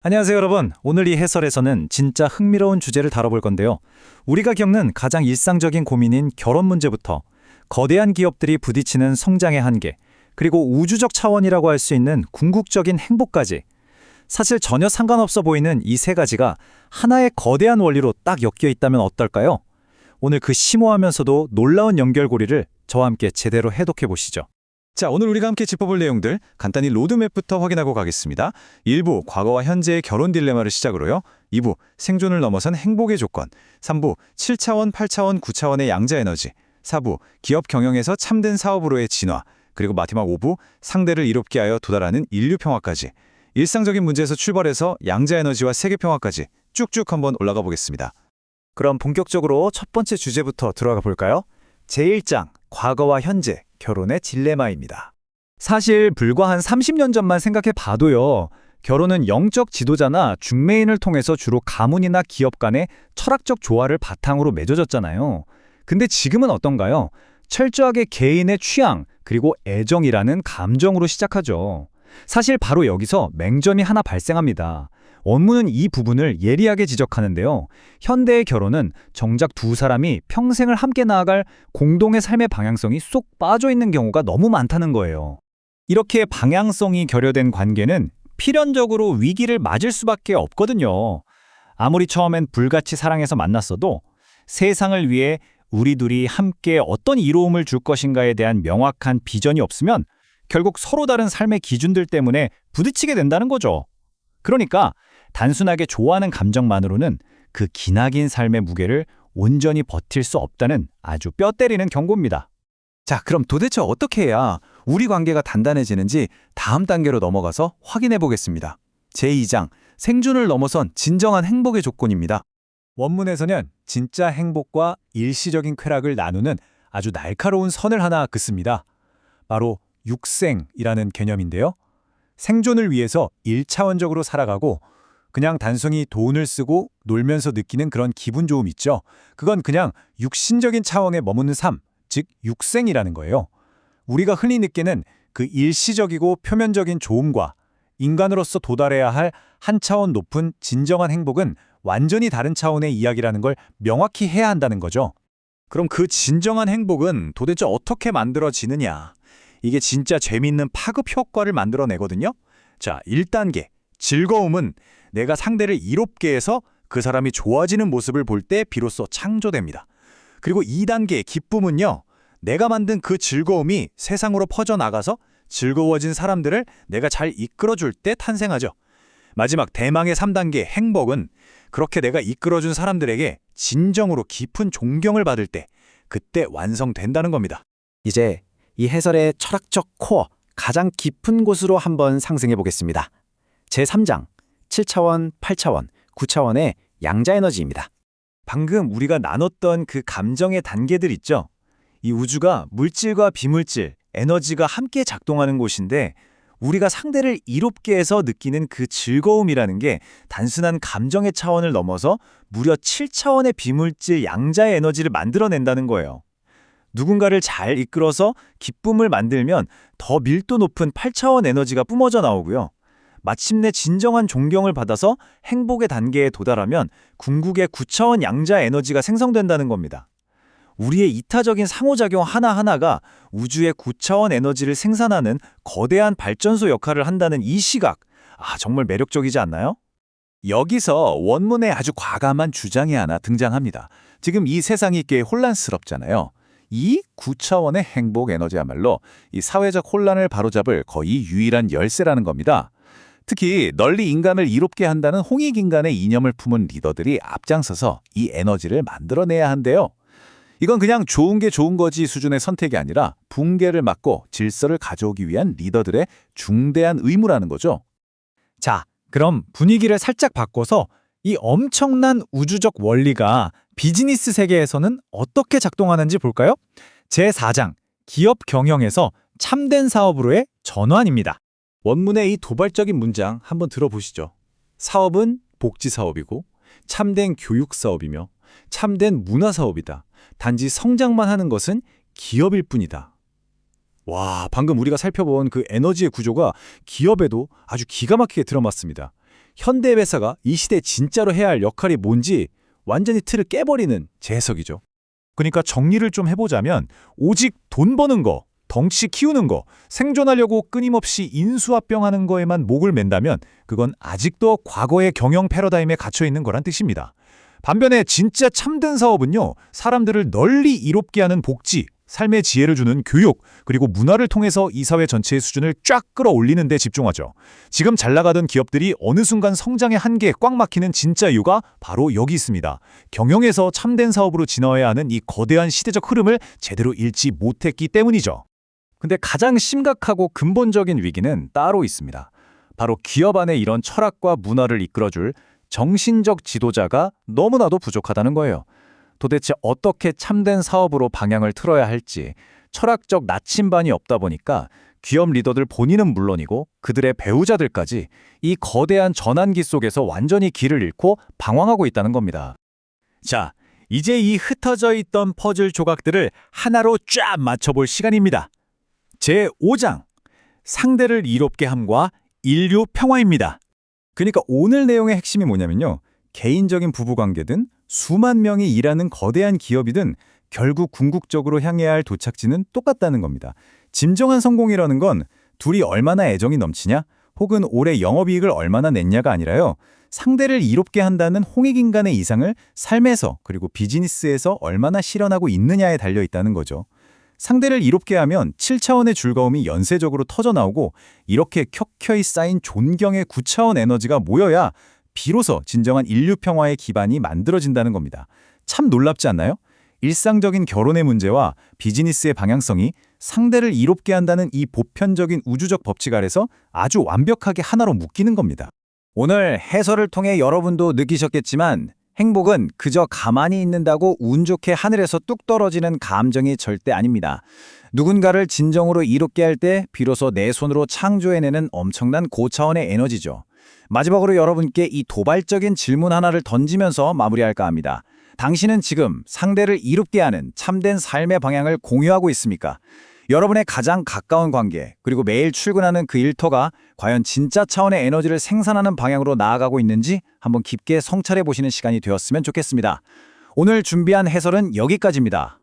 안녕하세요, 여러분. 오늘 이 해설에서는 진짜 흥미로운 주제를 다뤄볼 건데요. 우리가 겪는 가장 일상적인 고민인 결혼 문제부터 거대한 기업들이 부딪히는 성장의 한계, 그리고 우주적 차원이라고 할 수 있는 궁극적인 행복까지, 사실 전혀 상관없어 보이는 이 세 가지가 하나의 거대한 원리로 딱 엮여 있다면 어떨까요? 오늘 그 심오하면서도 놀라운 연결고리를 저와 함께 제대로 해독해 보시죠. 자, 오늘 우리가 함께 짚어볼 내용들 간단히 로드맵부터 확인하고 가겠습니다. 1부, 과거와 현재의 결혼 딜레마를 시작으로요. 2부, 생존을 넘어선 행복의 조건. 3부, 7차원, 8차원, 9차원의 양자 에너지. 4부, 기업 경영에서 참된 사업으로의 진화. 그리고 마지막 5부, 상대를 이롭게 하여 도달하는 인류 평화까지. 일상적인 문제에서 출발해서 양자 에너지와 세계 평화까지 쭉쭉 한번 올라가 보겠습니다. 그럼 본격적으로 첫 번째 주제부터 들어가 볼까요? 제1장, 과거와 현재, 결혼의 딜레마입니다. 사실 불과 한 30년 전만 생각해 봐도요. 결혼은 영적 지도자나 중매인을 통해서 주로 가문이나 기업 간의 철학적 조화를 바탕으로 맺어졌잖아요. 근데 지금은 어떤가요? 철저하게 개인의 취향, 그리고 애정이라는 감정으로 시작하죠. 사실 바로 여기서 맹점이 하나 발생합니다. 원문은 이 부분을 예리하게 지적하는데요. 현대의 결혼은 정작 두 사람이 평생을 함께 나아갈 공동의 삶의 방향성이 쏙 빠져 있는 경우가 너무 많다는 거예요. 이렇게 방향성이 결여된 관계는 필연적으로 위기를 맞을 수밖에 없거든요. 아무리 처음엔 불같이 사랑해서 만났어도 세상을 위해 우리 둘이 함께 어떤 이로움을 줄 것인가에 대한 명확한 비전이 없으면 결국 서로 다른 삶의 기준들 때문에 부딪히게 된다는 거죠. 그러니까 단순하게 좋아하는 감정만으로는 그 기나긴 삶의 무게를 온전히 버틸 수 없다는 아주 뼈 때리는 경고입니다. 자, 그럼 도대체 어떻게 해야 우리 관계가 단단해지는지 다음 단계로 넘어가서 확인해 보겠습니다. 제2장, 생존을 넘어선 진정한 행복의 조건입니다. 원문에서는 진짜 행복과 일시적인 쾌락을 나누는 아주 날카로운 선을 하나 긋습니다. 바로 육생이라는 개념인데요. 생존을 위해서 1차원적으로 살아가고 그냥 단순히 돈을 쓰고 놀면서 느끼는 그런 기분 좋음 있죠. 그건 그냥 육신적인 차원에 머무는 삶, 즉 육생이라는 거예요. 우리가 흔히 느끼는 그 일시적이고 표면적인 좋음과 인간으로서 도달해야 할 한 차원 높은 진정한 행복은 완전히 다른 차원의 이야기라는 걸 명확히 해야 한다는 거죠. 그럼 그 진정한 행복은 도대체 어떻게 만들어지느냐? 이게 진짜 재미있는 파급 효과를 만들어내거든요. 자, 1단계, 즐거움은 내가 상대를 이롭게 해서 그 사람이 좋아지는 모습을 볼 때 비로소 창조됩니다. 그리고 2단계, 기쁨은요. 내가 만든 그 즐거움이 세상으로 퍼져나가서 즐거워진 사람들을 내가 잘 이끌어줄 때 탄생하죠. 마지막 대망의 3단계, 행복은 그렇게 내가 이끌어준 사람들에게 진정으로 깊은 존경을 받을 때 그때 완성된다는 겁니다. 이제 이 해설의 철학적 코어, 가장 깊은 곳으로 한번 상승해 보겠습니다. 제3장, 7차원, 8차원, 9차원의 양자 에너지입니다. 방금 우리가 나눴던 그 감정의 단계들 있죠? 이 우주가 물질과 비물질, 에너지가 함께 작동하는 곳인데 우리가 상대를 이롭게 해서 느끼는 그 즐거움이라는 게 단순한 감정의 차원을 넘어서 무려 7차원의 비물질 양자의 에너지를 만들어낸다는 거예요. 누군가를 잘 이끌어서 기쁨을 만들면 더 밀도 높은 8차원 에너지가 뿜어져 나오고요. 마침내 진정한 존경을 받아서 행복의 단계에 도달하면 궁극의 9차원 양자 에너지가 생성된다는 겁니다. 우리의 이타적인 상호작용 하나하나가 우주의 9차원 에너지를 생산하는 거대한 발전소 역할을 한다는 이 시각, 정말 매력적이지 않나요? 여기서 원문에 아주 과감한 주장이 하나 등장합니다. 지금 이 세상이 꽤 혼란스럽잖아요. 이 9차원의 행복 에너지야말로 이 사회적 혼란을 바로잡을 거의 유일한 열쇠라는 겁니다. 특히 널리 인간을 이롭게 한다는 홍익인간의 이념을 품은 리더들이 앞장서서 이 에너지를 만들어내야 한대요. 이건 그냥 좋은 게 좋은 거지 수준의 선택이 아니라 붕괴를 막고 질서를 가져오기 위한 리더들의 중대한 의무라는 거죠. 자, 그럼 분위기를 살짝 바꿔서 이 엄청난 우주적 원리가 비즈니스 세계에서는 어떻게 작동하는지 볼까요? 제4장, 기업 경영에서 참된 사업으로의 전환입니다. 원문의 이 도발적인 문장 한번 들어보시죠. 사업은 복지 사업이고 참된 교육 사업이며 참된 문화 사업이다. 단지 성장만 하는 것은 기업일 뿐이다. 와, 방금 우리가 살펴본 그 에너지의 구조가 기업에도 아주 기가 막히게 들어맞습니다. 현대 회사가 이 시대에 진짜로 해야 할 역할이 뭔지 완전히 틀을 깨버리는 재해석이죠. 그러니까 정리를 좀 해보자면 오직 돈 버는 거, 덩치 키우는 거, 생존하려고 끊임없이 인수합병하는 거에만 목을 맨다면 그건 아직도 과거의 경영 패러다임에 갇혀 있는 거란 뜻입니다. 반면에 진짜 참된 사업은요, 사람들을 널리 이롭게 하는 복지, 삶의 지혜를 주는 교육, 그리고 문화를 통해서 이 사회 전체의 수준을 쫙 끌어올리는 데 집중하죠. 지금 잘 나가던 기업들이 어느 순간 성장의 한계에 꽉 막히는 진짜 이유가 바로 여기 있습니다. 경영에서 참된 사업으로 진화해야 하는 이 거대한 시대적 흐름을 제대로 읽지 못했기 때문이죠. 근데 가장 심각하고 근본적인 위기는 따로 있습니다. 바로 기업 안에 이런 철학과 문화를 이끌어줄 정신적 지도자가 너무나도 부족하다는 거예요. 도대체 어떻게 참된 사업으로 방향을 틀어야 할지 철학적 나침반이 없다 보니까 기업 리더들 본인은 물론이고 그들의 배우자들까지 이 거대한 전환기 속에서 완전히 길을 잃고 방황하고 있다는 겁니다. 자, 이제 이 흩어져 있던 퍼즐 조각들을 하나로 쫙 맞춰볼 시간입니다. 제5장, 상대를 이롭게 함과 인류 평화입니다. 그러니까 오늘 내용의 핵심이 뭐냐면요. 개인적인 부부관계든 수만 명이 일하는 거대한 기업이든 결국 궁극적으로 향해야 할 도착지는 똑같다는 겁니다. 진정한 성공이라는 건 둘이 얼마나 애정이 넘치냐 혹은 올해 영업이익을 얼마나 냈냐가 아니라요. 상대를 이롭게 한다는 홍익인간의 이상을 삶에서 그리고 비즈니스에서 얼마나 실현하고 있느냐에 달려있다는 거죠. 상대를 이롭게 하면 7차원의 즐거움이 연쇄적으로 터져나오고 이렇게 켜켜이 쌓인 존경의 9차원 에너지가 모여야 비로소 진정한 인류 평화의 기반이 만들어진다는 겁니다. 참 놀랍지 않나요? 일상적인 결혼의 문제와 비즈니스의 방향성이 상대를 이롭게 한다는 이 보편적인 우주적 법칙 아래서 아주 완벽하게 하나로 묶이는 겁니다. 오늘 해설을 통해 여러분도 느끼셨겠지만 행복은 그저 가만히 있는다고 운 좋게 하늘에서 뚝 떨어지는 감정이 절대 아닙니다. 누군가를 진정으로 이롭게 할 때 비로소 내 손으로 창조해내는 엄청난 고차원의 에너지죠. 마지막으로 여러분께 이 도발적인 질문 하나를 던지면서 마무리할까 합니다. 당신은 지금 상대를 이롭게 하는 참된 삶의 방향을 공유하고 있습니까? 여러분의 가장 가까운 관계, 그리고 매일 출근하는 그 일터가 과연 진짜 차원의 에너지를 생산하는 방향으로 나아가고 있는지 한번 깊게 성찰해 보시는 시간이 되었으면 좋겠습니다. 오늘 준비한 해설은 여기까지입니다.